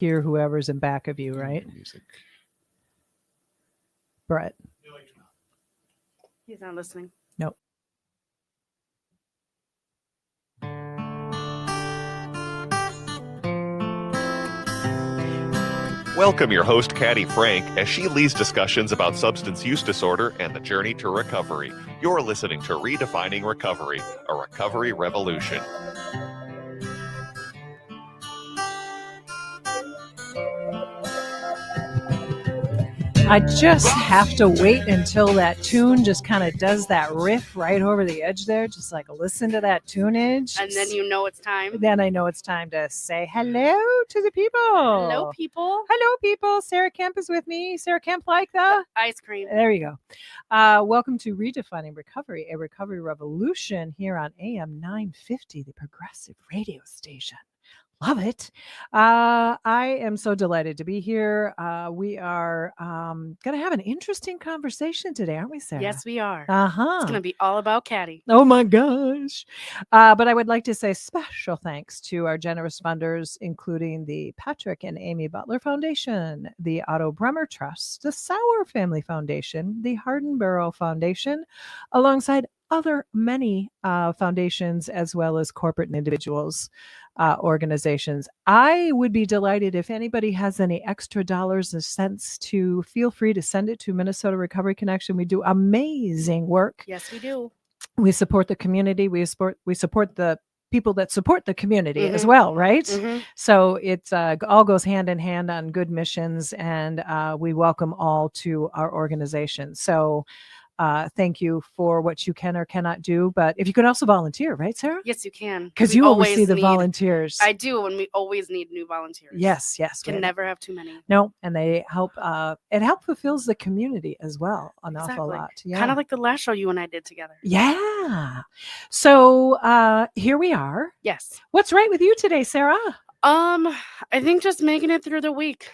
hear whoever's in back of you, right? Music. Brett. He's not listening. Nope. Welcome your host, Caddy Frink, as she leads discussions about substance use disorder and the journey to recovery. You're listening to Redefining Recovery, a recovery revolution. I just have to wait until that tune just kind of does that riff right over the edge there. Just like listen to that tunage. And then you know it's time. Then I know it's time to say hello to the people. Hello, people. Hello, people. Sarah Kemp is with me. Sarah Kemp like the ice cream. There you go. Welcome to Redefining Recovery, a recovery revolution here on AM 950, the progressive radio station. Love it. I am so delighted to be here. We are going to have an interesting conversation today, aren't we, Sarah? Yes, we are. Uh-huh. It's going to be all about Caddy. Oh, my gosh. But I would like to say special thanks to our generous funders, including the Patrick and Amy Butler Foundation, the Otto Bremer Trust, the Sauer Family Foundation, the Hardenborough Foundation, alongside other many foundations, as well as corporate and individuals organizations. I would be delighted if anybody has any extra dollars or cents to feel free to send it to Minnesota Recovery Connection. We do amazing work. Yes, we do. We support the community. We support the people that support the community as well, right? So it's all goes hand in hand on good missions, and we welcome all to our organization. So thank you for what you can or cannot do. But if you could also volunteer, right, Sarah? Yes, you can. Because you always see the volunteers. I do, and we always need new volunteers. Yes. Can never have too many. No, and they help. It helps fulfills the community as well an awful lot. Yeah. Kind of like the last show you and I did together. Yeah. So here we are. Yes. What's right with you today, Sarah? I think just making it through the week.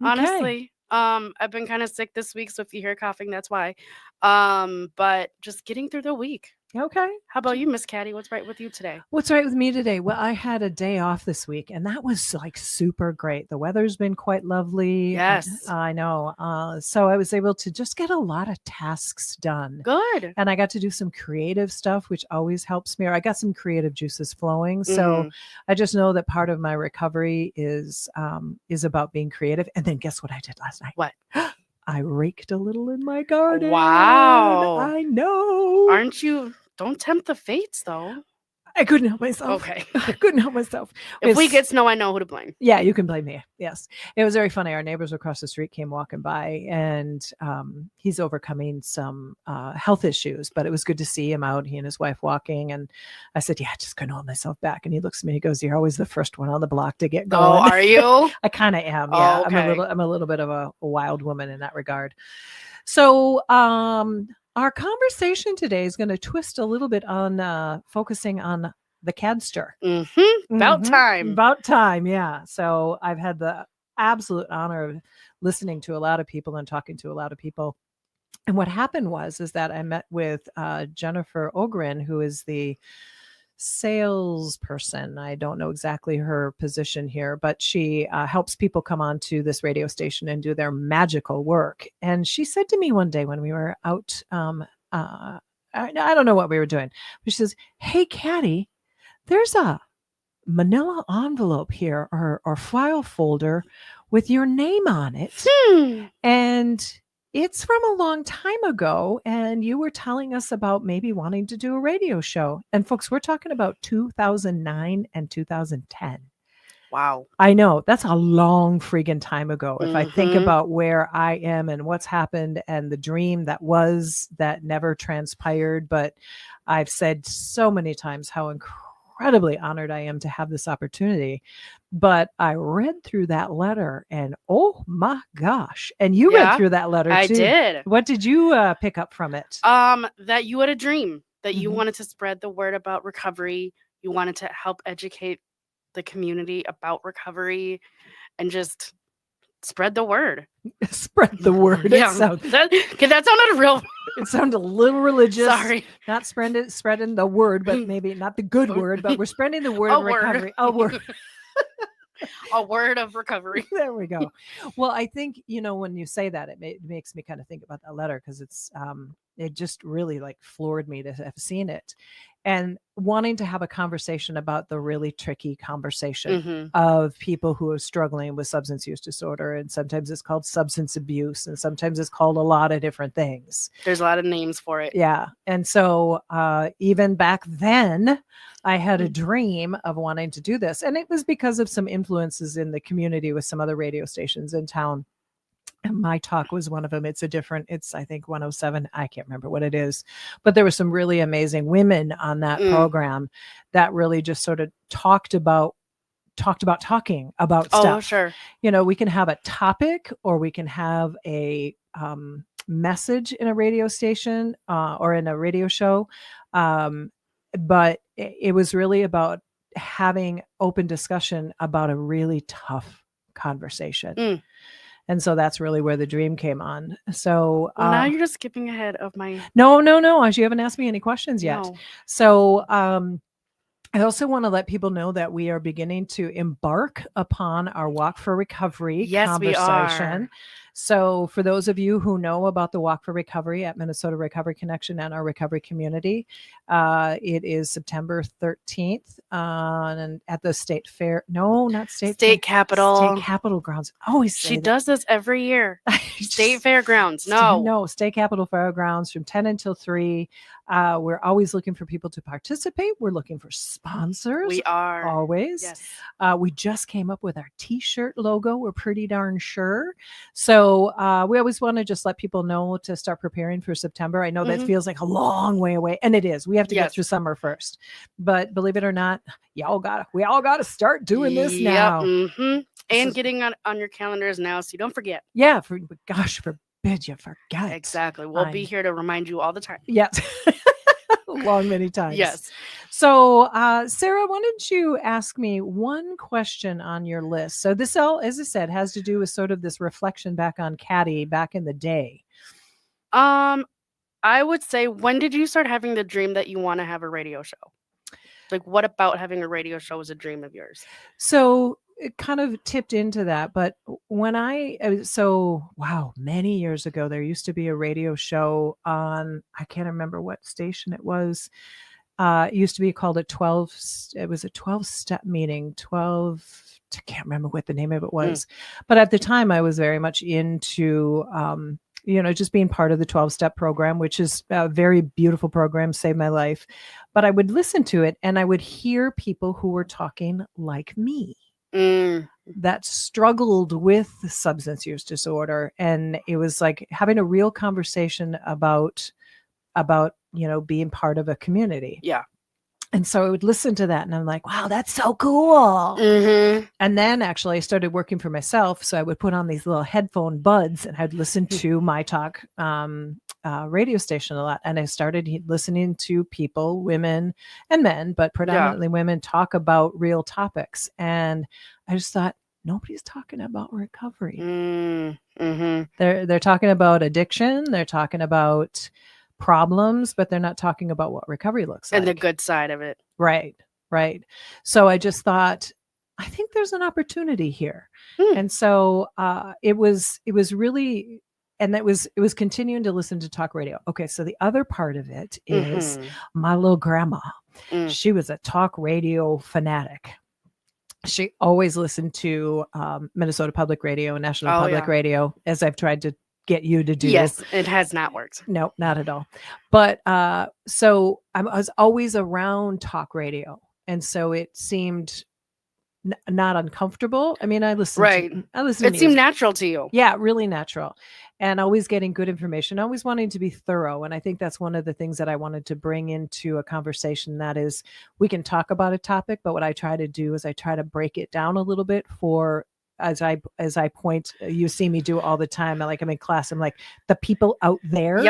Okay. Honestly. I've been kind of sick this week, so if you hear coughing, that's why. But just getting through the week. Okay. How about you, Miss Caddy? What's right with you today? What's right with me today? Well, I had a day off this week, and that was like super great. The weather's been quite lovely. Yes. I know. So I was able to just get a lot of tasks done. Good. And I got to do some creative stuff, which always helps me. Or I got some creative juices flowing. So I just know that part of my recovery is about being creative. And then guess what I did last night? What? I raked a little in my garden. Wow. I know. Aren't you? Don't tempt the fates, though. I couldn't help myself. Okay. I couldn't help myself. If we get snow, I know who to blame. Yeah, you can blame me. Yes. It was very funny. Our neighbors across the street came walking by, and he's overcoming some health issues, but it was good to see him out, he and his wife walking. And I said, yeah, I just couldn't hold myself back. And he looks at me, he goes, you're always the first one on the block to get going. Oh, are you? I kind of am. Yeah. Oh, okay. I'm a little bit of a wild woman in that regard. So, our conversation today is going to twist a little bit on focusing on the cadster. About time. About time, yeah. So I've had the absolute honor of listening to a lot of people and talking to a lot of people. And what happened is that I met with Jennifer Ogren, who is the salesperson. I don't know exactly her position here, but she helps people come onto this radio station and do their magical work. And she said to me one day when we were out, I don't know what we were doing, but she says, hey, Caddy, there's a manila envelope here or file folder with your name on it. And it's from a long time ago, and you were telling us about maybe wanting to do a radio show. And folks, we're talking about 2009 and 2010. Wow. I know. That's a long friggin' time ago. If I think about where I am and what's happened and the dream that never transpired. But I've said so many times how incredibly honored I am to have this opportunity. But I read through that letter and oh my gosh. And you read through that letter too. I did. What did you pick up from it? That you had a dream, that you wanted to spread the word about recovery. You wanted to help educate the community about recovery and just spread the word. Spread the word. Yeah. That sounded real. It sounded a little religious. Sorry. Not spreading the word, but maybe not the good word, but we're spreading the word of recovery. A word. A word of recovery. There we go. Well, I think, when you say that, it makes me kind of think about that letter, because it just really like floored me to have seen it, and wanting to have a conversation about the really tricky conversation Mhm. of people who are struggling with substance use disorder. And sometimes it's called substance abuse, and sometimes it's called a lot of different things. There's a lot of names for it. Yeah. And so even back then, I had a dream of wanting to do this. And it was because of some influences in the community with some other radio stations in town. And my talk was one of them. It's I think 107. I can't remember what it is. But there were some really amazing women on that program that really just sort of talked about talking about Oh, stuff. sure. We can have a topic, or we can have a message in a radio station or in a radio show. But it was really about having open discussion about a really tough conversation. And so that's really where the dream came on. So Well, now you're just skipping ahead of my. No. You haven't asked me any questions yet. No. So I also want to let people know that we are beginning to embark upon our Walk for Recovery Yes, we conversation. are. So for those of you who know about the Walk for Recovery at Minnesota Recovery Connection and our recovery community, it is September 13th and at the State Fair. No, not State Capitol. State Capitol grounds. Always say She that. does this every year. State Fairgrounds. No. State Capitol Fairgrounds from 10 until 3. We're always looking for people to participate. We're looking for sponsors. We are. Always. Yes. We just came up with our t-shirt logo. We're pretty darn sure. So we always want to just let people know to start preparing for September. I know that feels like a long way away, and it is. We have to get through summer first. But believe it or not, we all got to start doing this now. And getting on your calendars now, so you don't forget. Yeah. Gosh forbid you forget. Exactly. We'll be here to remind you all the time. Yes. Long many times. Yes. So, Sarah, why don't you ask me one question on your list? So this all, as I said, has to do with sort of this reflection back on Caddy back in the day. I would say, when did you start having the dream that you want to have a radio show? Like, what about having a radio show was a dream of yours? So it kind of tipped into that. But when many years ago, there used to be a radio show on, I can't remember what station it was. It used to be called it was a 12-step meeting, I can't remember what the name of it was. But at the time I was very much into, just being part of the 12-step program, which is a very beautiful program, saved my life. But I would listen to it and I would hear people who were talking like me. That struggled with substance use disorder. And it was like having a real conversation about being part of a community. Yeah. And so I would listen to that and I'm like, wow, that's so cool. And then actually I started working for myself. So I would put on these little headphone buds and I'd listen to my talk radio station a lot. And I started listening to people, women and men, but predominantly women, talk about real topics. And I just thought, nobody's talking about recovery. They're talking about addiction. They're talking about problems, but they're not talking about what recovery looks like. And the good side of it. Right. So I just thought, I think there's an opportunity here. And so it was really, and it was continuing to listen to talk radio. Okay. So the other part of it is my little grandma. She was a talk radio fanatic. She always listened to Minnesota Public Radio, National Public Radio, as I've tried to get you to do. Yes, it has not worked. No, not at all. But so I was always around talk radio. And so it seemed not uncomfortable. I mean, I listened. It seemed natural to you. Yeah, really natural. And always getting good information, always wanting to be thorough. And I think that's one of the things that I wanted to bring into a conversation. That is, we can talk about a topic, but what I try to do is I try to break it down a little bit as I point, you see me do all the time. I'm in class. I'm like, the people out there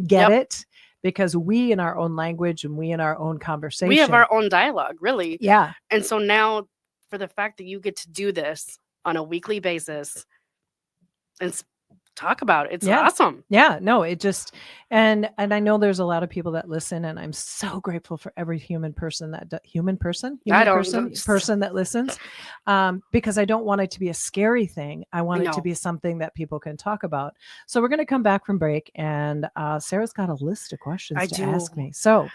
get it, because we in our own language and we in our own conversation, we have our own dialogue, really. Yeah. And so now, for the fact that you get to do this on a weekly basis and talk about it. It's Yeah. awesome. Yeah, no, it just and I know there's a lot of people that listen, and I'm so grateful for every human person person that listens, because I don't want it to be a scary thing. I want it to know. be something that people can talk about. So we're going to come back from break, and Sarah's got a list of questions I to do. ask me. So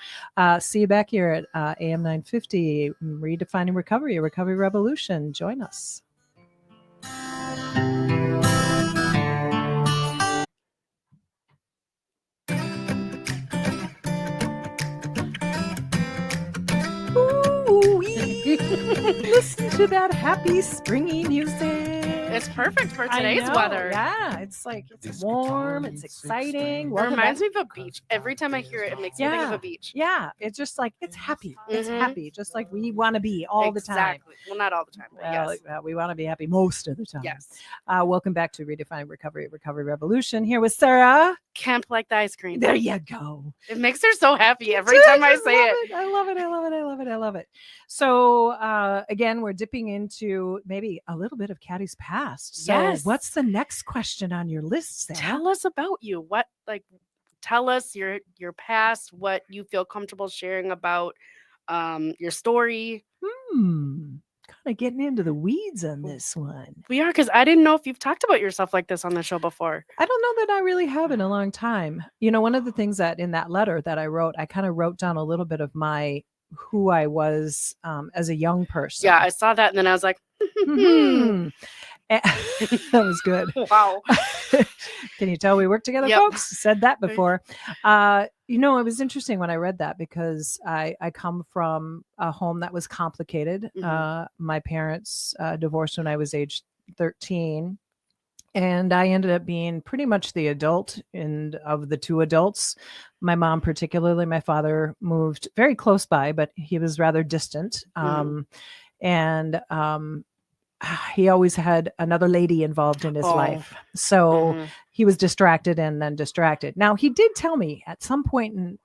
see you back here at AM 950, Redefining Recovery, a Recovery Revolution. Join us. Ooh-wee. Listen to that happy springy music. It's perfect for I today's know, weather. Yeah, it's like it's warm, it's exciting. It Welcome reminds back. me of a beach. Every time I hear it, it makes me think of a beach. Yeah, it's just like it's happy. It's Mhm. happy, just like we want to be all the time. Exactly. Well, not all the time, but Well, yes. we want to be happy most of the time. Yes. Welcome back to Redefining Recovery, Recovery Revolution. Here with Sarah. Camp like the ice cream. There you go. It makes her so happy every time I say it. I love it. I love it. I love it. I love it. So again, we're dipping into maybe a little bit of Caddy's past. So Yes. what's the next question on your list, Sarah? Tell us about you. Tell us your past, what you feel comfortable sharing about your story. Kind of getting into the weeds on this one. We are, because I didn't know if you've talked about yourself like this on the show before. I don't know that I really have in a long time. You know, one of the things that in that letter that I wrote, I kind of wrote down a little bit of who I was as a young person. Yeah, I saw that, and then I was like, that was good. Wow. Can you tell we work together, Yep. folks? Said that before. You know, it was interesting when I read that because I come from a home that was complicated. Mhm. My parents divorced when I was age 13. And I ended up being pretty much the adult of the two adults. My mom, particularly, my father moved very close by, but he was rather distant. And he always had another lady involved in his life. So he was distracted and then distracted. Now, he did tell me at some point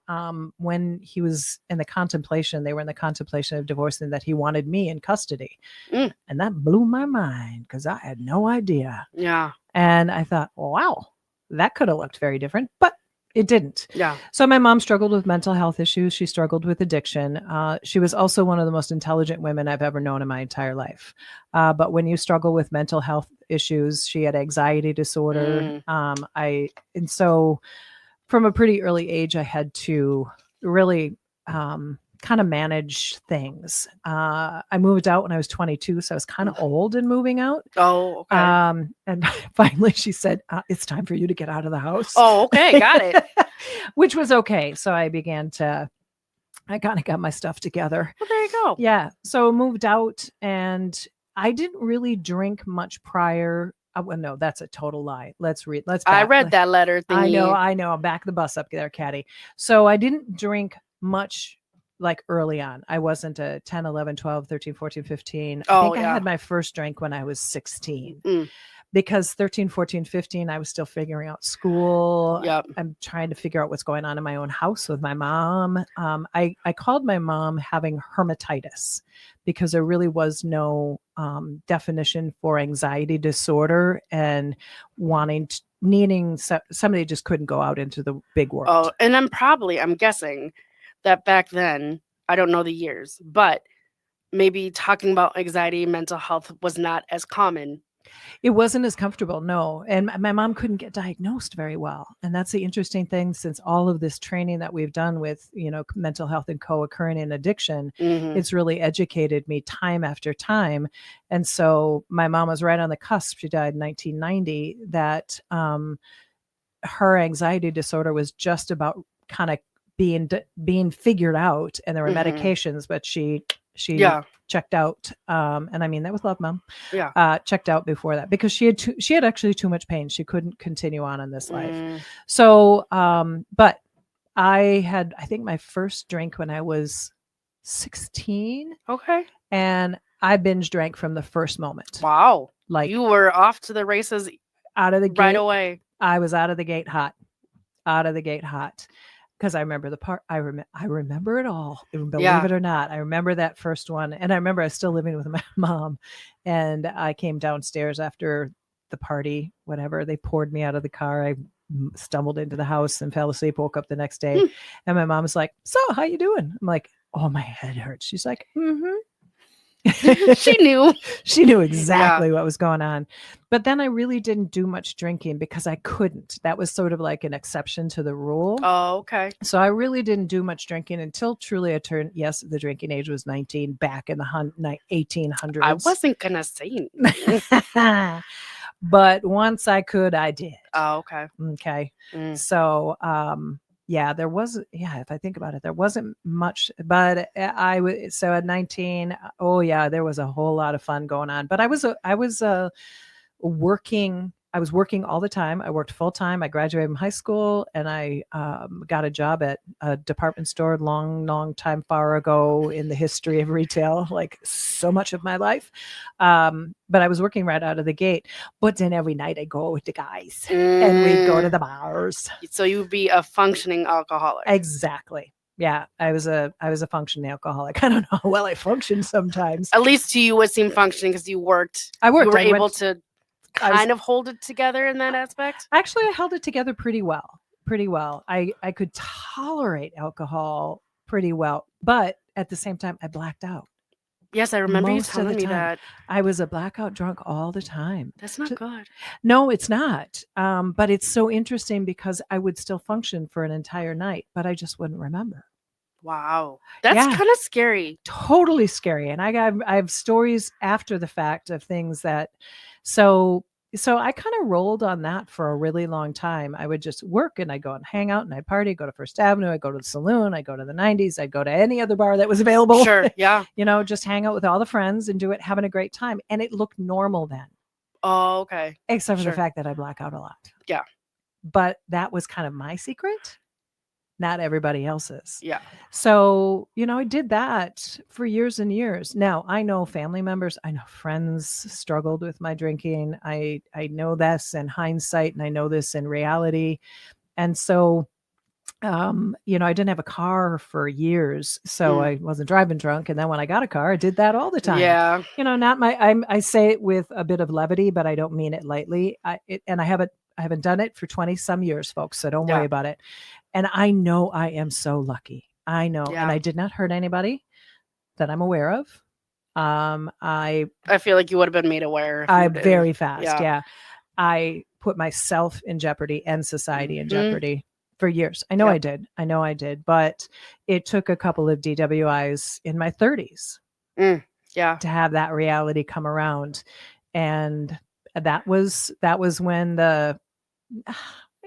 when he was in the contemplation, they were in the contemplation of divorcing, that he wanted me in custody. And that blew my mind because I had no idea. Yeah. And I thought, wow, that could have looked very different, but it didn't. Yeah. So my mom struggled with mental health issues. She struggled with addiction. She was also one of the most intelligent women I've ever known in my entire life. But when you struggle with mental health issues, she had anxiety disorder. And so from a pretty early age, I had to really kind of manage things. I moved out when I was 22, so I was kind of old in moving out. Oh, okay. And finally she said, it's time for you to get out of the house. Oh, okay. Got it. Which was okay. So I kind of got my stuff together. Well, there you go. Yeah. So moved out, and I didn't really drink much prior. Well, no, that's a total lie. I read that letter thingy. I know. Back the bus up there, Caddy. So I didn't drink much like early on. I wasn't a 10, 11, 12, 13, 14, 15. I think I had my first drink when I was 16. Because 13, 14, 15, I was still figuring out school. Yep. I'm trying to figure out what's going on in my own house with my mom. I called my mom having hermatitis because there really was no definition for anxiety disorder and needing somebody just couldn't go out into the big world. Oh, and I'm guessing that back then, I don't know the years, but maybe talking about anxiety and mental health was not as common. It wasn't as comfortable, no. And my mom couldn't get diagnosed very well. And that's the interesting thing, since all of this training that we've done with, mental health and co-occurring in addiction, it's really educated me time after time. And so my mom was right on the cusp. She died in 1990, that her anxiety disorder was just about kind of being figured out, and there were medications, but she checked out. And I mean that with love, Mom. Yeah. Checked out before that because she had actually too much pain. She couldn't continue on in this life. So, but I think my first drink when I was 16. Okay. And I binge drank from the first moment. Wow. Like you were off to the races out of the gate right away. I was out of the gate hot. Because I remember the part. I remember it all. Believe it or not, I remember that first one, and I remember I was still living with my mom, and I came downstairs after the party, whatever. They poured me out of the car. I stumbled into the house and fell asleep, woke up the next day. And my mom was like, so how you doing? I'm like, oh, my head hurts. She's like, She knew. She knew exactly what was going on. But then I really didn't do much drinking because I couldn't. That was sort of like an exception to the rule. Oh, okay. So I really didn't do much drinking until truly I turned, yes, the drinking age was 19 back in the 1800s. I wasn't going to say anything. But once I could, I did. Oh, okay. Okay. So, yeah, there wasn't, if I think about it, there wasn't much, but so at 19, oh yeah, there was a whole lot of fun going on, but I was working all the time. I worked full time. I graduated from high school and I got a job at a department store long time far ago in the history of retail, like so much of my life. But I was working right out of the gate. But then every night I go with the guys and we'd go to the bars. So you would be a functioning alcoholic. Exactly. Yeah, I was a functioning alcoholic. I don't know how well I functioned sometimes. At least to you it seemed functioning because you worked. I worked. You were able to kind of hold it together in that aspect? Actually, I held it together pretty well. I could tolerate alcohol pretty well, but at the same time, I blacked out. Yes, I remember you Most of telling the me time. that. I was a blackout drunk all the time. That's not good. No, it's not. But it's so interesting because I would still function for an entire night, but I just wouldn't remember. Wow. That's kind of scary. Totally scary. And I have stories after the fact of things that, so I kind of rolled on that for a really long time. I would just work and I'd go and hang out and I'd party, go to First Avenue, I'd go to the saloon, I'd go to the 90s, I'd go to any other bar that was available. Sure, yeah. Just hang out with all the friends and do it, having a great time. And it looked normal then. Oh, okay. Except for the fact that I black out a lot. Yeah. But that was kind of my secret. Not everybody else's. Yeah. So, I did that for years and years. Now, I know family members, I know friends struggled with my drinking. I know this in hindsight and I know this in reality. And so, I didn't have a car for years, so I wasn't driving drunk. And then when I got a car, I did that all the time. Yeah. I say it with a bit of levity, but I don't mean it lightly. I haven't done it for 20 some years, folks. So don't worry about it. And I know I am so lucky. I know. Yeah. And I did not hurt anybody that I'm aware of. I feel like you would have been made aware. Very fast. Yeah. I put myself in jeopardy and society in jeopardy for years. I know I did. But it took a couple of DWIs in my 30s to have that reality come around. And that was when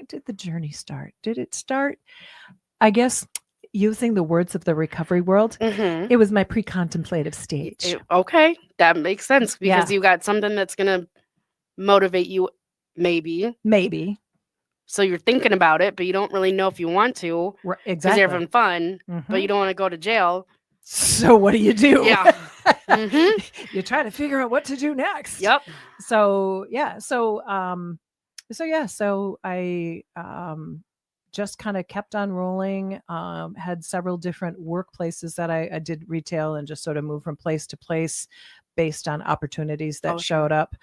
did the journey start? Did it start? I guess using the words of the recovery world, it was my pre-contemplative stage. Okay. That makes sense because you got something that's going to motivate you maybe. So you're thinking about it, but you don't really know if you want to. Exactly. Because you're having fun, but you don't want to go to jail. So what do you do? Yeah. You try to figure out what to do next. Yep. So I just kind of kept on rolling, had several different workplaces that I did retail and just sort of moved from place to place based on opportunities that showed up.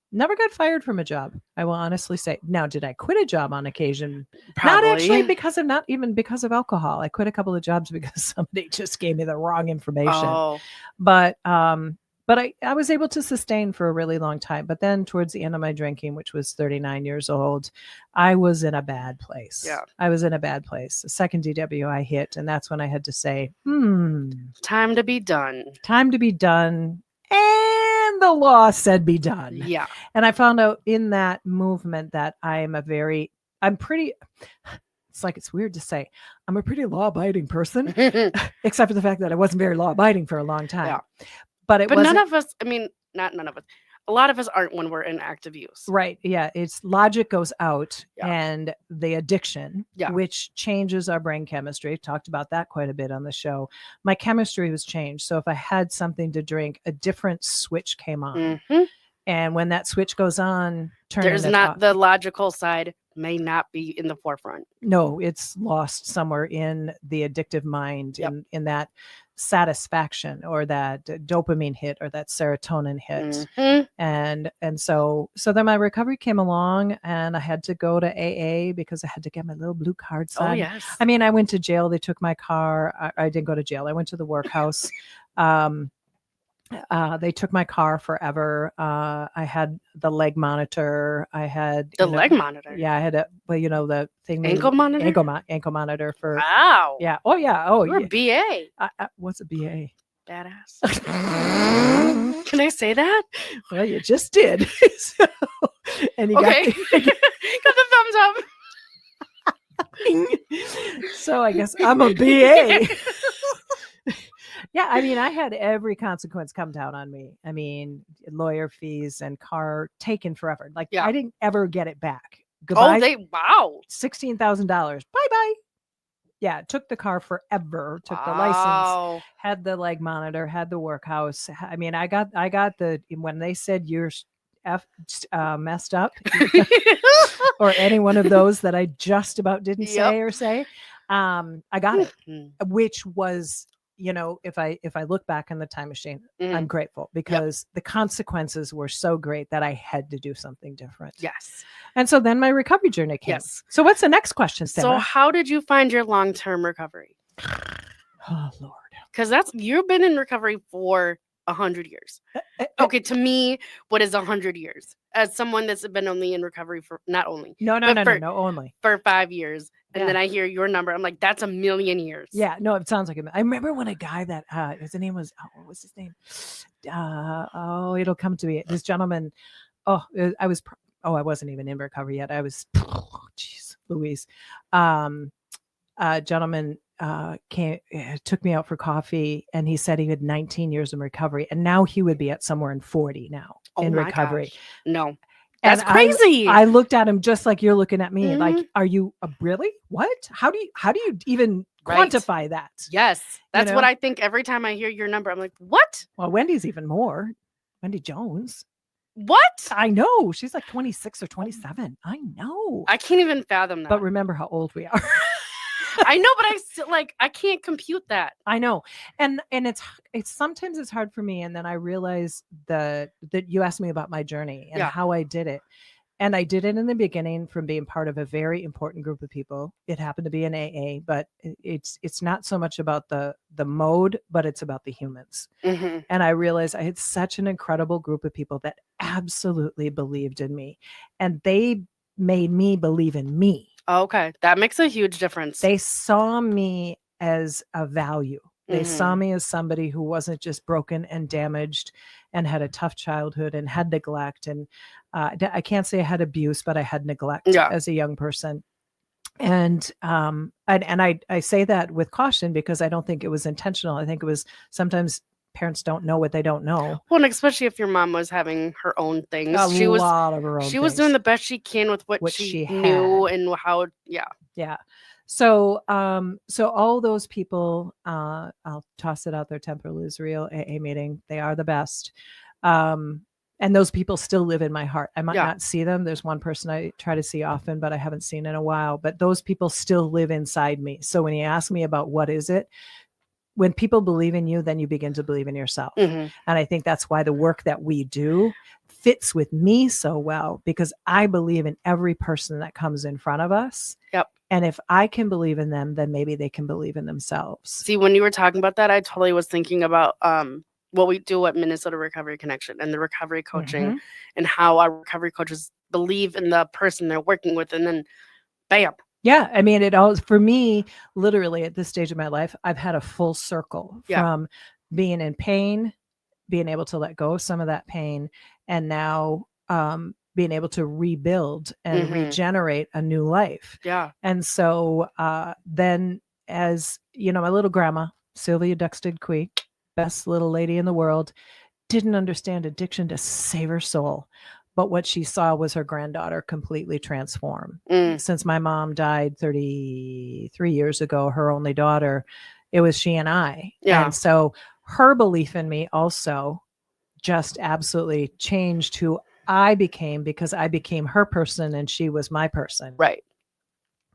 Never got fired from a job, I will honestly say. Now, did I quit a job on occasion? Probably. Not actually not even because of alcohol. I quit a couple of jobs because somebody just gave me the wrong information. Oh. But I was able to sustain for a really long time. But then towards the end of my drinking, which was 39 years old, I was in a bad place. Yeah. I was in a bad place. The second DWI hit, and that's when I had to say, time to be done. Time to be done. And the law said be done. Yeah. And I found out in that movement that it's weird to say, I'm a pretty law-abiding person, except for the fact that I wasn't very law-abiding for a long time. Yeah. But none of us, not none of us, a lot of us aren't when we're in active use. Right. Yeah. It's logic goes out and the addiction, which changes our brain chemistry. Talked about that quite a bit on the show. My chemistry was changed. So if I had something to drink, a different switch came on. And when that switch goes on, the logical side may not be in the forefront. No, it's lost somewhere in the addictive mind in that. satisfaction or that dopamine hit or that serotonin hit. Mhm. And so then my recovery came along, and I had to go to AA because I had to get my little blue card Oh, signed. yes. I mean, I went to jail. They took my car. I didn't go to jail. I went to the workhouse. They took my car forever. I had the leg monitor. I had The leg monitor. Yeah, I had the thing. Ankle monitor? Ankle monitor for. Wow. Yeah. Oh yeah. Oh You're yeah. a BA. What's a BA? Badass. Can I say that? Well, you just did. So, and you Okay. got Got the thumbs up. so I guess I'm a BA. Yeah, I mean, I had every consequence come down on me. I mean, lawyer fees and car taken forever. Like Yeah. I didn't ever get it back. Goodbye. Wow. $16,000. Bye bye. Yeah, took the car forever. Took the license. Wow. Had the leg monitor. Had the workhouse. I mean, I got the when they said you're messed up, or any one of those that I just about didn't say. I got it, which was. If I look back in the time machine, I'm grateful because the consequences were so great that I had to do something different. Yes. And so then my recovery journey came. Yes. So what's the next question, Sarah? So how did you find your long-term recovery? Oh, Lord. Because you've been in recovery for 100 years. Okay, to me, what is 100 years? As someone that's been only in recovery for only for 5 years, and then I hear your number, I'm like, that's 1,000,000 years. Yeah, no, it sounds like I remember when a guy that his name was what was his name? It'll come to me. This gentleman. I wasn't even in recovery yet. I was. Jeez, Louise. Gentleman took me out for coffee, and he said he had 19 years in recovery, and now he would be at somewhere in 40 now in recovery. Gosh. No, that's crazy. I looked at him just like you're looking at me. Like, are you really? What? How do you even quantify that? Yes, that's what I think every time I hear your number. I'm like, what? Well, Wendy's even more. Wendy Jones. What? I know. She's like 26 or 27. I know. I can't even fathom that. But remember how old we are. I know, but I still I can't compute that. I know. And it's sometimes it's hard for me. And then I realize that you asked me about my journey and how I did it. And I did it in the beginning from being part of a very important group of people. It happened to be an AA, but it's not so much about the mode, but it's about the humans. Mm-hmm. And I realized I had such an incredible group of people that absolutely believed in me. And they made me believe in me. Okay. That makes a huge difference. They saw me as a value. They saw me as somebody who wasn't just broken and damaged and had a tough childhood and had neglect. And I can't say I had abuse, but I had neglect as a young person. And I say that with caution because I don't think it was intentional. I think it was sometimes parents don't know what they don't know. Well, and especially if your mom was having her own things. She was doing the best she can with what she knew and how. Yeah. So all those people, I'll toss it out there, Temple Israel AA meeting. They are the best. And those people still live in my heart. I might not see them. There's one person I try to see often, but I haven't seen in a while. But those people still live inside me. So when you ask me about what is it, when people believe in you, then you begin to believe in yourself. Mm-hmm. And I think that's why the work that we do fits with me so well, because I believe in every person that comes in front of us. Yep. And if I can believe in them, then maybe they can believe in themselves. See, when you were talking about that, I totally was thinking about what we do at Minnesota Recovery Connection and the recovery coaching and how our recovery coaches believe in the person they're working with. And then bam. Yeah. I mean, it all, for me, literally at this stage of my life, I've had a full circle from being in pain, being able to let go of some of that pain, and now being able to rebuild and regenerate a new life. Yeah. And so then, as you know, my little grandma, Sylvia Duxted Quee, best little lady in the world, didn't understand addiction to save her soul. But what she saw was her granddaughter completely transform. Since my mom died 33 years ago, her only daughter, it was she and I. Yeah. And so her belief in me also just absolutely changed who I became, because I became her person and she was my person. Right.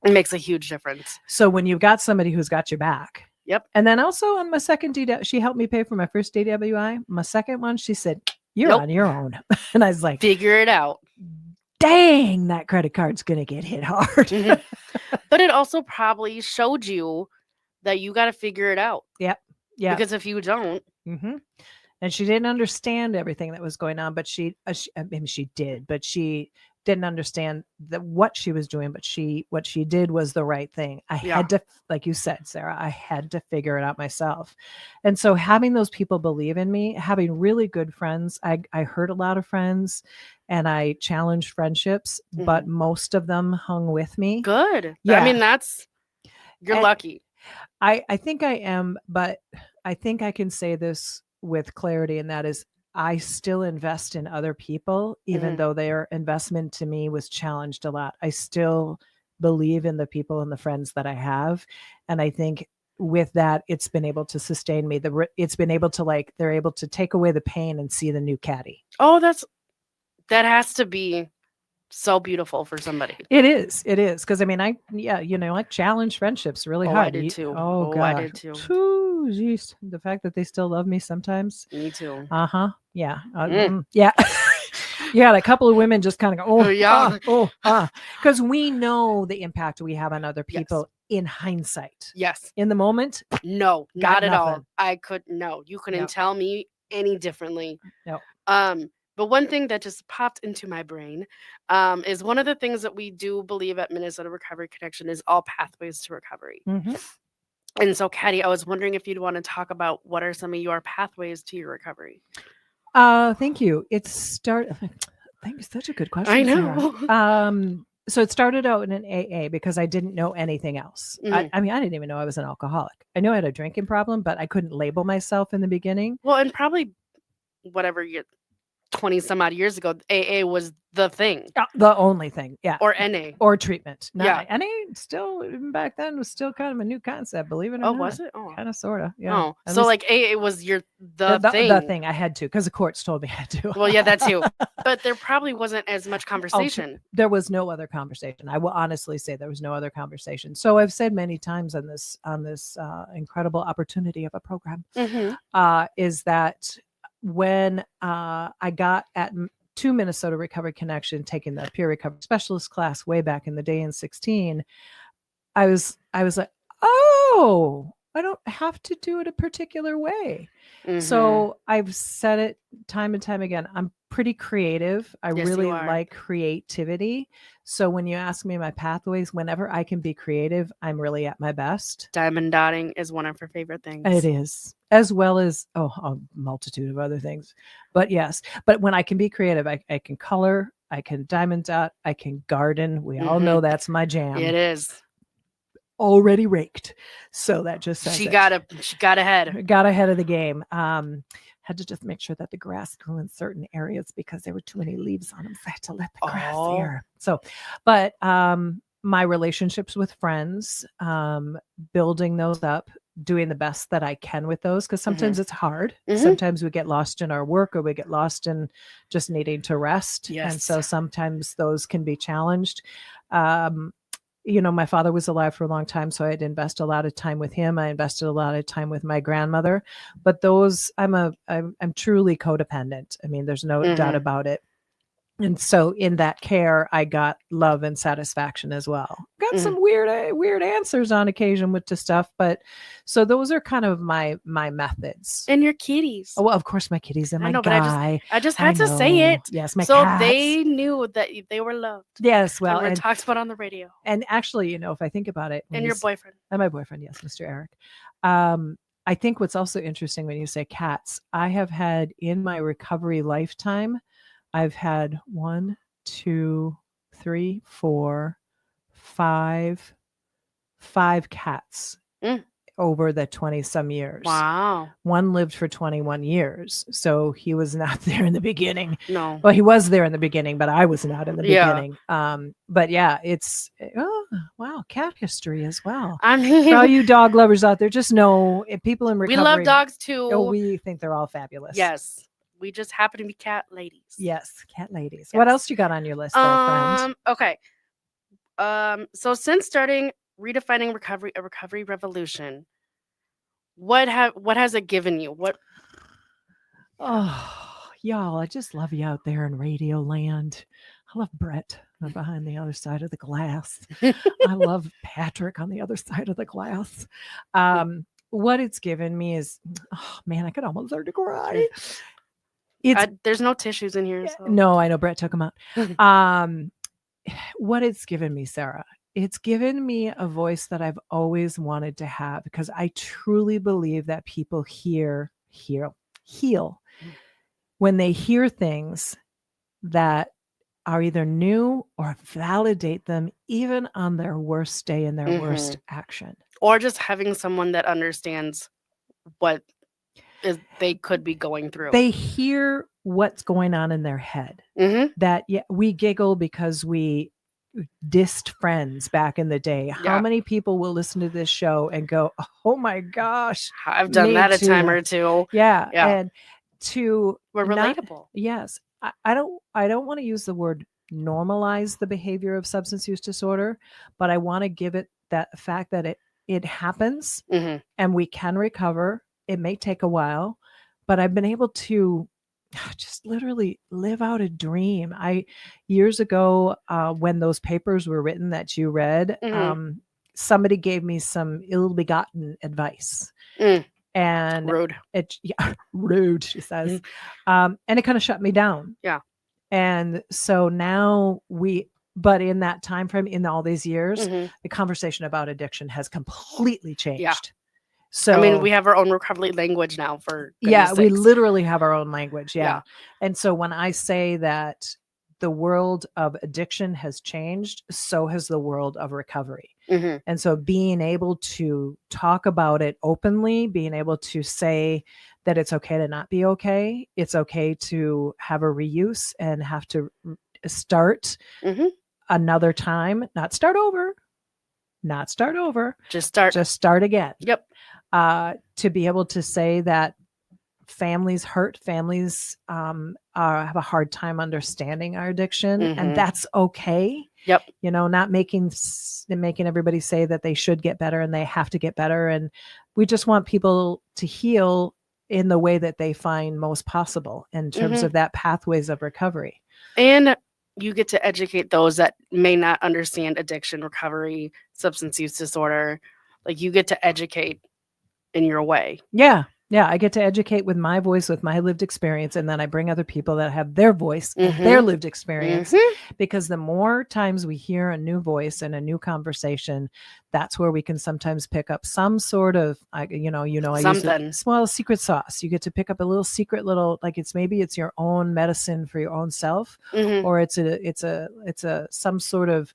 It makes a huge difference. So when you've got somebody who's got your back Yep. And then also on my second she helped me pay for my first DWI. My second one, she said, "You're on your own." And I was like, figure it out. Dang, that credit card's going to get hit hard. But it also probably showed you that you got to figure it out. Yep. Yeah. Because if you don't. Mm-hmm. And she didn't understand everything that was going on, but she did, but she didn't understand what she was doing, but what she did was the right thing. I had to, like you said, Sarah, I had to figure it out myself. And so having those people believe in me, having really good friends, I hurt a lot of friends and I challenged friendships, but most of them hung with me. Good. Yeah. I mean, you're lucky. I think I am, but I think I can say this with clarity, and that is I still invest in other people, even though their investment to me was challenged a lot. I still believe in the people and the friends that I have. And I think with that, it's been able to sustain me. It's been able to they're able to take away the pain and see the new Caddy. Oh, that has to be so beautiful for somebody. It is. Because I mean, I challenge friendships really hard. I did too. Oh, God. I did too. Ooh, geez. The fact that they still love me sometimes. Me too. Uh-huh. Yeah. Yeah. You had a couple of women just kind of go, because we know the impact we have on other people in hindsight. Yes. In the moment? No, not at all. You couldn't tell me any differently. No. But one thing that just popped into my brain is one of the things that we do believe at Minnesota Recovery Connection is all pathways to recovery. Mm-hmm. And so, Caddy, I was wondering if you'd want to talk about what are some of your pathways to your recovery. Thank you. Thank you. Such a good question. I know. Sarah. So it started out in an AA because I didn't know anything else. I didn't even know I was an alcoholic. I knew I had a drinking problem, but I couldn't label myself in the beginning. Well, and probably whatever 20 some odd years ago, AA was the thing. The only thing. Yeah. Or NA. Or treatment. NA still, even back then, was still kind of a new concept, believe it or not. Oh, was it? Oh. Kind of, sort of. Yeah. Oh, so AA was the thing. The thing I had to, because the courts told me I had to. Well, yeah, that too. But there probably wasn't as much conversation. There was no other conversation. I will honestly say there was no other conversation. So I've said many times on this incredible opportunity of a program, is that when I got to Minnesota Recovery Connection, taking the peer recovery specialist class way back in the day in 2016, I was like, oh, I don't have to do it a particular way. So I've said it time and time again. I'm pretty creative. I really like creativity. So when you ask me my pathways, whenever I can be creative, I'm really at my best. Diamond dotting is one of her favorite things. It is, as well as a multitude of other things. But yes, but when I can be creative, I can color, I can diamond dot, I can garden. We all know that's my jam. It is. Already raked. So that just says she got ahead of the game. Had to just make sure that the grass grew in certain areas because there were too many leaves on them. So I had to let the grass air. So, but my relationships with friends, building those up, doing the best that I can with those, because sometimes it's hard. Sometimes we get lost in our work, or we get lost in just needing to rest. Yes. And so sometimes those can be challenged. My father was alive for a long time, so I'd invest a lot of time with him. I invested a lot of time with my grandmother, but I'm truly codependent. I mean, there's no doubt about it. And so in that care, I got love and satisfaction as well. Got some weird answers on occasion to stuff, but so those are kind of my methods. And your kitties. Oh, well, of course, my kitties and my guy. I just had to say it. Yes, my so cats. They knew that they were loved. Yes, well, and talked about on the radio. And actually, if I think about it, and your boyfriend, and my boyfriend, yes, Mr. Eric. I think what's also interesting when you say cats, I have had in my recovery lifetime, I've had 1, 2, 3, 4, 5 cats over the 20 some years. Wow. One lived for 21 years. So he was not there in the beginning. No. Well, he was there in the beginning, but I was not in the beginning. But yeah, it's, wow, cat history as well. I mean, for all you dog lovers out there, just know people in recovery. We love dogs too. Oh, we think they're all fabulous. Yes. We just happen to be cat ladies. Yes, cat ladies. Yes. What else you got on your list there, friend? Okay. So since starting Redefining Recovery, a recovery revolution, What has it given you? What? Oh, y'all, I just love you out there in Radio Land. I love Brett behind the other side of the glass. I love Patrick on the other side of the glass. What it's given me is, oh man, I could almost start to cry. There's no tissues in here. So. No, I know Brett took them out. What it's given me, Sarah, it's given me a voice that I've always wanted to have, because I truly believe that people heal when they hear things that are either new or validate them even on their worst day and their worst action. Or just having someone that understands what they could be going through. They hear what's going on in their head. That we giggle because we dissed friends back in the day. How many people will listen to this show and go, oh my gosh, I've done that a time or two. Yeah. And we're relatable. Yes. I don't want to use the word normalize the behavior of substance use disorder, but I want to give it that fact that it happens and we can recover. It may take a while, but I've been able to just literally live out a dream. Years ago, when those papers were written that you read, somebody gave me some ill-begotten advice. And rude. Rude, she says. And it kind of shut me down. Yeah. And so now but in that time frame, in all these years, the conversation about addiction has completely changed. Yeah. So I mean, we have our own recovery language now for we literally have our own language. Yeah. And so when I say that the world of addiction has changed, so has the world of recovery. And so being able to talk about it openly, being able to say that it's okay to not be okay, it's okay to have a reuse and have to start another time, not start over, just start again. Yep. To be able to say that families have a hard time understanding our addiction, and that's okay. Yep. Not making everybody say that they should get better and they have to get better. And we just want people to heal in the way that they find most possible in terms of that pathways of recovery. And you get to educate those that may not understand addiction, recovery, substance use disorder. Like, you get to educate in your way. Yeah. I get to educate with my voice, with my lived experience. And then I bring other people that have their voice and their lived experience, because the more times we hear a new voice and a new conversation, that's where we can sometimes pick up some sort of, small secret sauce. You get to pick up a little secret, like maybe it's your own medicine for your own self, or it's some sort of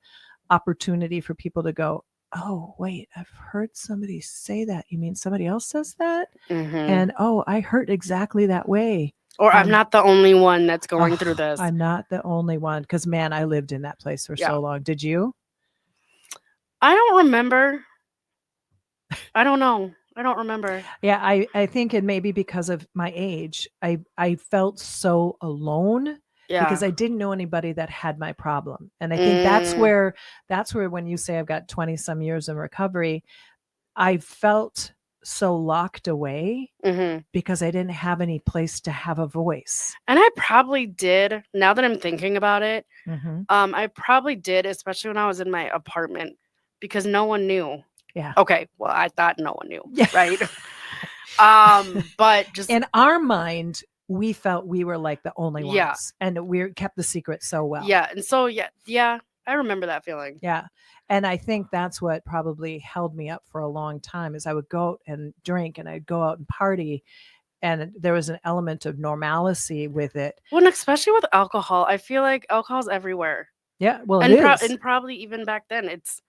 opportunity for people to go, oh, wait, I've heard somebody say that. You mean somebody else says that? And I hurt exactly that way. Or I'm not the only one that's going through this. I'm not the only one. Because, man, I lived in that place for so long. Did you? I don't remember. I don't know. I don't remember. Yeah, I think it may be because of my age. I felt so alone. Yeah. Because I didn't know anybody that had my problem. And I think that's where when you say I've got 20 some years in recovery, I felt so locked away because I didn't have any place to have a voice. And I probably did, now that I'm thinking about it, I probably did, especially when I was in my apartment, because no one knew. Yeah. Okay. Well, I thought no one knew. Yeah. Right. But just in our mind, we felt we were like the only ones, and we kept the secret so well. Yeah. And so, I remember that feeling. Yeah. And I think that's what probably held me up for a long time, is I would go out and drink and I'd go out and party, and there was an element of normalcy with it. Well, and especially with alcohol, I feel like alcohol's everywhere. Yeah. Well, and and probably even back then, it's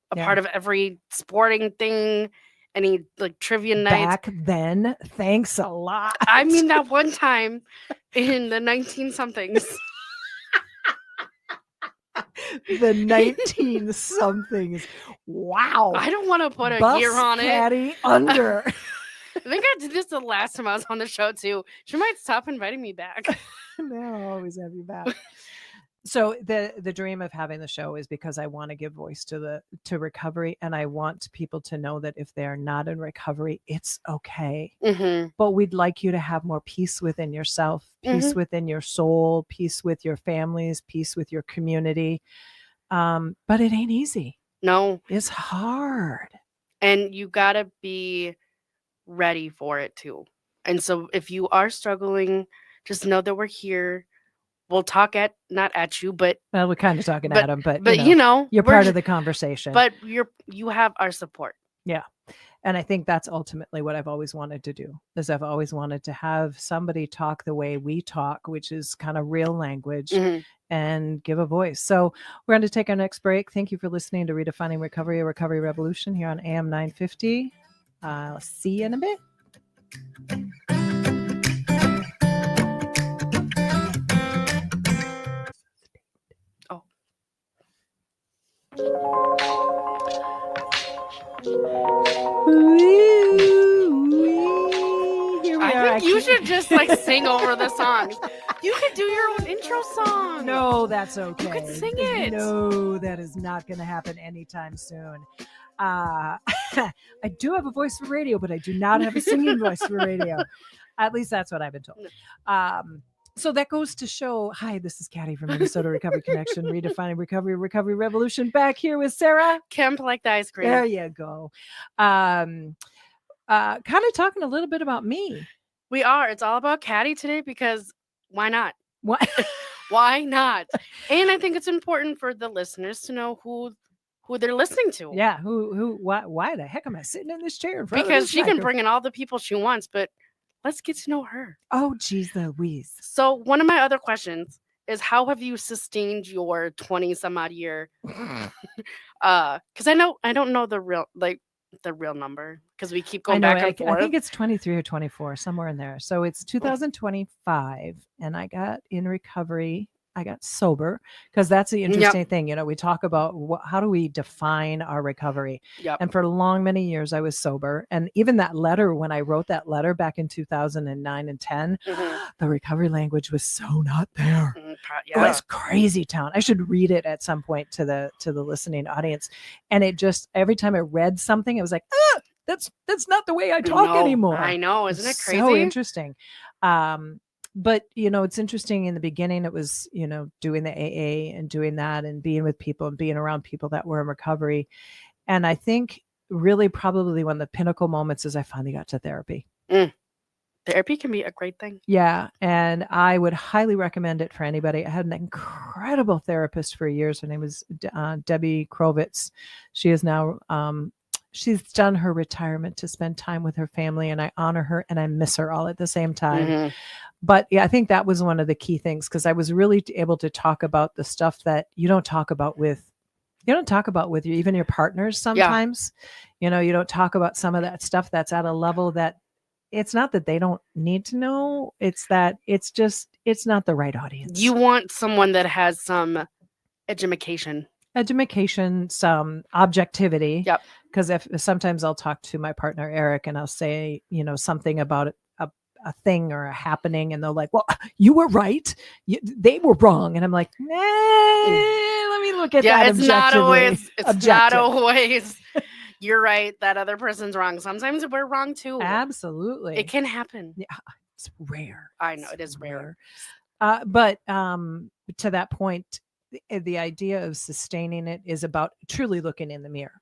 a part of every sporting thing. Any like trivia nights back then. Thanks a lot. I mean, that one time in the 19-somethings. The 19-somethings. Wow. I don't want to put a year on Caddy it. Under. I think I did this the last time I was on the show too. She might stop inviting me back. No, I'll always have you back. So the dream of having the show is because I want to give voice to recovery, and I want people to know that if they're not in recovery, it's okay. Mm-hmm. But we'd like you to have more peace within yourself, peace Mm-hmm. within your soul, peace with your families, peace with your community. But it ain't easy. No, it's hard. And you gotta be ready for it too. And so if you are struggling, just know that we're here. We'll talk not at you, but we're kind of talking at them, but you're part of the conversation. But you have our support. Yeah. And I think that's ultimately what I've always wanted to do, is I've always wanted to have somebody talk the way we talk, which is kind of real language, and give a voice. So we're going to take our next break. Thank you for listening to Redefining Recovery, a Recovery Revolution here on AM 950. I'll see you in a bit. Here we are. I think you should just sing over the song. You could do your own intro song. No, that's okay. You could sing it. No, that is not going to happen anytime soon. I do have a voice for radio, but I do not have a singing voice for radio. At least that's what I've been told. So that goes to show, hi, this is Caddy from Minnesota Recovery Connection, Redefining Recovery Revolution, back here with Sarah. Kemp like the ice cream. There you go. Kind of talking a little bit about me. We are. It's all about Caddy today because why not? Why? Why not? And I think it's important for the listeners to know who they're listening to. Yeah. Why the heck am I sitting in this chair in front because of this she can bring in all the people she wants, but let's get to know her. Oh, geez Louise. So one of my other questions is, how have you sustained your 20 some odd year? Because I don't know the real number, because we keep going back and forth. I think it's 23 or 24, somewhere in there. So it's 2025, and I got in recovery. I got sober, because that's the interesting thing. We talk about how do we define our recovery? Yep. And for many years, I was sober. And even that letter, when I wrote that letter back in 2009 and 10, the recovery language was so not there. It was crazy town. I should read it at some point to the listening audience. And it just, every time I read something, it was like, that's not the way I talk anymore. I know. Isn't it crazy? So interesting. But, it's interesting. In the beginning, it was, doing the AA and doing that and being with people and being around people that were in recovery. And I think really probably one of the pinnacle moments is I finally got to therapy. Therapy can be a great thing. Yeah. And I would highly recommend it for anybody. I had an incredible therapist for years. Her name was Debbie Krovitz. She is now, she's done her retirement to spend time with her family, and I honor her and I miss her all at the same time. But yeah, I think that was one of the key things, because I was really able to talk about the stuff that you don't talk about with even your partners sometimes. You don't talk about some of that stuff that's at a level that it's not that they don't need to know. It's that it's not the right audience. You want someone that has some education, some objectivity. Yep. Because if sometimes I'll talk to my partner, Eric, and I'll say, something about a thing or a happening, and they're like, well, you were right. They were wrong. And I'm like, let me look at that objectively. It's not always you're right. That other person's wrong. Sometimes we're wrong too. Absolutely. It can happen. Yeah. It's rare. I know. It is rare. But to that point, the idea of sustaining it is about truly looking in the mirror,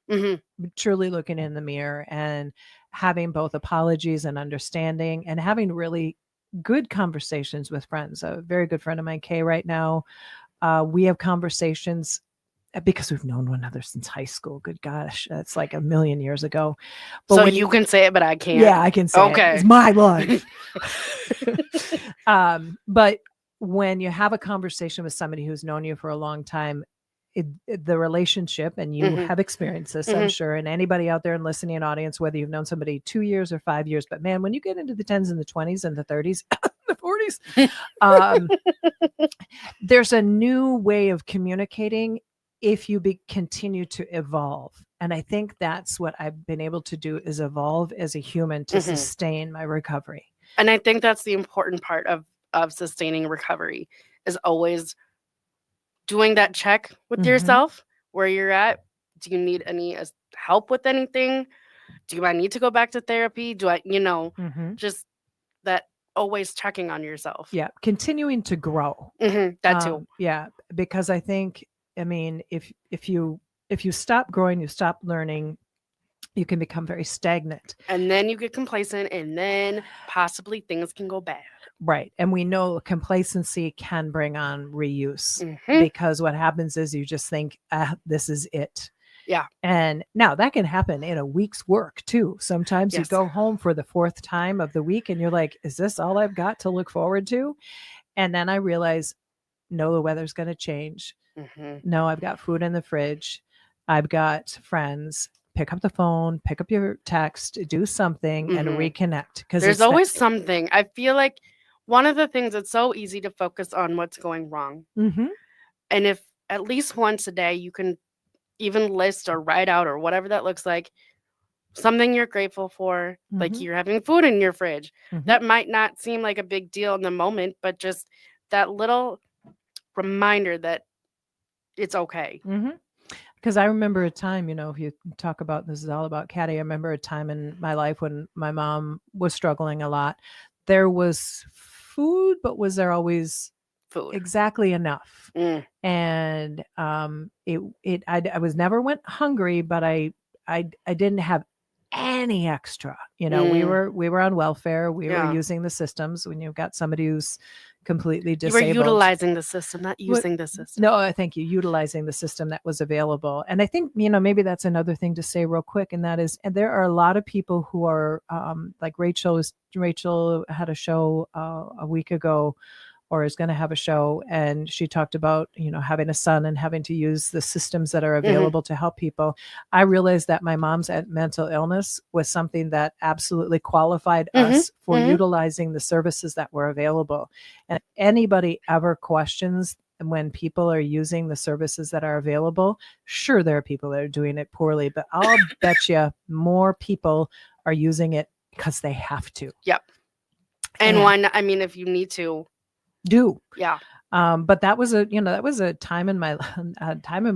truly looking in the mirror, and having both apologies and understanding, and having really good conversations with friends. A very good friend of mine, Kay, right now, we have conversations because we've known one another since high school. Good gosh, that's like a million years ago. But so you can say it, but I can't. Yeah, I can say it. It's my life. But when you have a conversation with somebody who's known you for a long time, the relationship, and you have experienced this, I'm sure, and anybody out there in listening audience, whether you've known somebody 2 years or 5 years, but man, when you get into the 10s and the 20s and the 30s, the 40s, there's a new way of communicating if you continue to evolve. And I think that's what I've been able to do, is evolve as a human to sustain my recovery. And I think that's the important part of sustaining recovery, is always doing that check with yourself, where you're at. Do you need any help with anything? Do I need to go back to therapy? Do I, just that always checking on yourself. Yeah. Continuing to grow. That too. Yeah. Because I think, I mean, if you stop growing, you stop learning, you can become very stagnant. And then you get complacent, and then possibly things can go bad. Right. And we know complacency can bring on reuse, because what happens is you just think, this is it. Yeah. And now that can happen in a week's work too. Sometimes you go home for the 4th time of the week and you're like, is this all I've got to look forward to? And then I realize, no, the weather's going to change. No, I've got food in the fridge. I've got friends. Pick up the phone, pick up your text, do something and reconnect. Because there's always something. I feel like one of the things, it's so easy to focus on what's going wrong. And if at least once a day you can even list or write out or whatever that looks like, something you're grateful for, like you're having food in your fridge. That might not seem like a big deal in the moment, but just that little reminder that it's okay. Because I remember a time, if you talk about, this is all about Caddy, I remember a time in my life when my mom was struggling a lot. There was food, but was there always food exactly enough? And I was never went hungry, but I didn't have any extra. We were on welfare. We were using the systems. When you've got somebody who's completely disabled, you were utilizing the system, not using the system. No, thank you. Utilizing the system that was available. And I think, maybe that's another thing to say real quick. And that is, and there are a lot of people who are like Rachel had a show a week ago, or is going to have a show. And she talked about, having a son and having to use the systems that are available to help people. I realized that my mom's mental illness was something that absolutely qualified us for utilizing the services that were available. And if anybody ever questions when people are using the services that are available, sure, there are people that are doing it poorly, but I'll bet you more people are using it because they have to. Yep. And if you need to, do. Yeah. But that was a time in my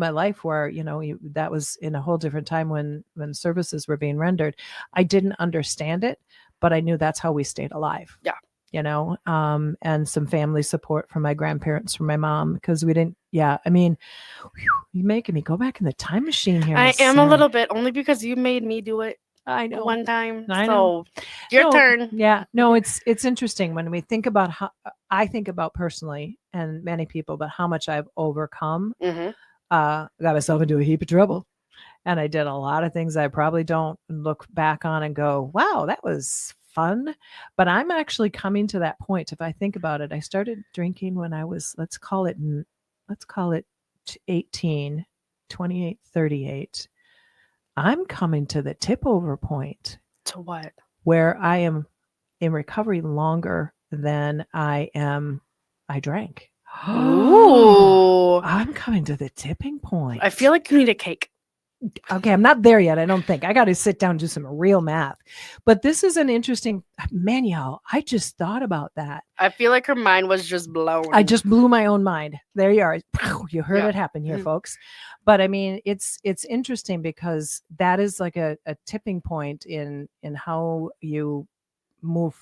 life where, that was in a whole different time when services were being rendered. I didn't understand it, but I knew that's how we stayed alive. Yeah. And some family support from my grandparents, from my mom, because we didn't, you're making me go back in the time machine here. I am a little bit, only because you made me do it. I know. One time. I know. Your turn. Yeah. No, it's interesting when we think about how I think about personally, and many people, but how much I've overcome. Got myself into a heap of trouble. And I did a lot of things I probably don't look back on and go, wow, that was fun. But I'm actually coming to that point. If I think about it, I started drinking when I was, let's call it 18, 28, 38. I'm coming to the tip over point. To what? Where I am in recovery longer than I drank. Ooh. I'm coming to the tipping point. I feel like you need a cake. Okay, I'm not there yet. I don't think. I got to sit down and do some real math. But this is an interesting, man, y'all, I just thought about that. I feel like her mind was just blown. I just blew my own mind. There you are. You heard it happen here, folks. But I mean, it's interesting because that is like a tipping point in how you move.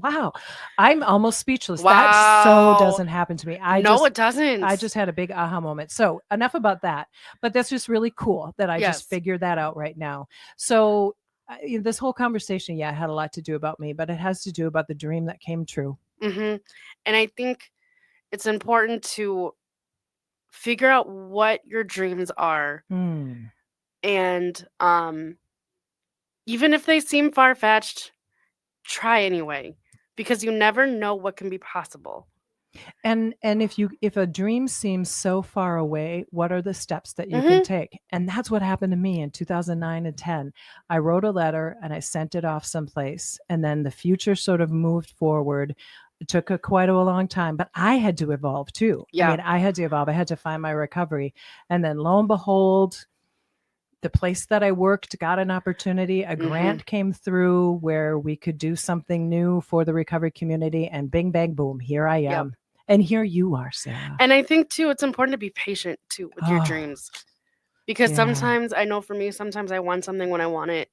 Wow. I'm almost speechless. Wow. That so doesn't happen to me. It doesn't. I just had a big aha moment. So enough about that, but that's just really cool that I just figured that out right now. So this whole conversation, had a lot to do about me, but it has to do about the dream that came true. And I think it's important to figure out what your dreams are. And even if they seem far-fetched, try anyway, because you never know what can be possible. And if a dream seems so far away, what are the steps that you can take? And that's what happened to me in 2009 and 10. I wrote a letter and I sent it off someplace, and then the future sort of moved forward. It took quite a long time, but I had to evolve too. I mean, I had to evolve. I had to find my recovery. And then lo and behold, the place that I worked got an opportunity. A grant came through where we could do something new for the recovery community, and bing, bang, boom, here I am. And here you are, Sarah. And I think too, it's important to be patient too with your dreams, because sometimes I know for me, sometimes I want something when I want it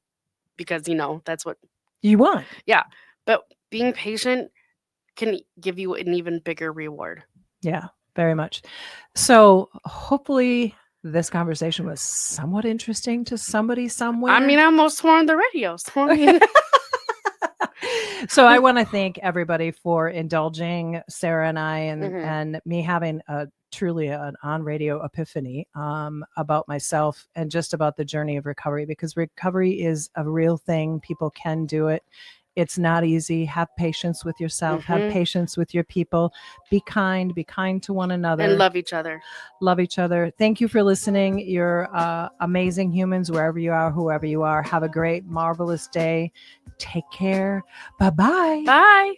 because, that's what you want. Yeah. But being patient can give you an even bigger reward. Yeah, very much. So hopefully this conversation was somewhat interesting to somebody somewhere. I mean, I almost swore on the radio. So I want to thank everybody for indulging Sarah and I and me having truly an on-radio epiphany about myself and just about the journey of recovery, because recovery is a real thing. People can do it. It's not easy. Have patience with yourself. Have patience with your people. Be kind to one another. And love each other. Love each other. Thank you for listening. You're amazing humans, wherever you are, whoever you are. Have a great, marvelous day. Take care. Bye-bye. Bye.